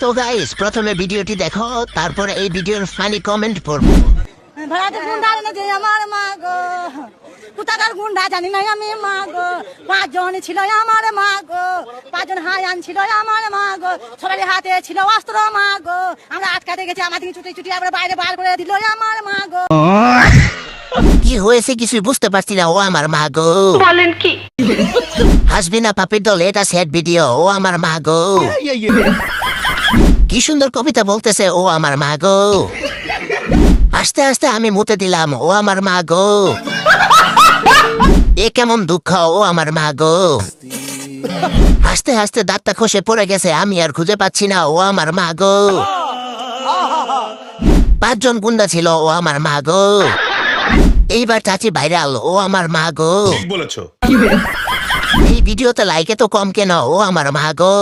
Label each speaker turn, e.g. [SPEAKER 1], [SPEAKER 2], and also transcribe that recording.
[SPEAKER 1] তো গাইস প্রথমে ভিডিওটি দেখো, তারপরে এই ভিডিওর ফানি কমেন্ট পড়বো।
[SPEAKER 2] ভাড়াতে গুন্ডা এনে যে আমার মা গো, কোথাকার গুন্ডা জানি না আমি মা গো। 5 জন ছিল আমার মা গো, 5 জন হায়ান ছিল আমার মা গো, সবারই হাতে ছিল অস্ত্র মা গো। আমরা আটকাতে গেছি, আমাদের ছুটি ছুটি আমরা বাইরে বার করে দিল আমার মা গো।
[SPEAKER 1] কি হয়েছে কিছুই বুঝতে পারছি না, ও আমার মা গো।
[SPEAKER 3] বলেন কি?
[SPEAKER 1] হাসবি না পাপির দল, এটা স্যাড ভিডিও, ও আমার মা গো। কি সুন্দর কবিতা বলতেছে, ও আমার মা গো। আস্তে আস্তে আমি মুতে দিলাম, ও আমার মা গো। এ কেমন দুঃখ, ও আমার মা গো। হাসতে হাসতে দাঁতটা খসে পড়ে গেছে, আমি আর খুঁজে পাচ্ছি না, ও আমার মা গো। 5 জন গুন্ডা ছিল, ও আমার মা গো। এইবার চাচি ভাইরাল, ও আমার মা গো।
[SPEAKER 4] ঠিক বলেছো।
[SPEAKER 1] এই ভিডিওতে লাইকে তো কম কেন, ও আমার মা গো।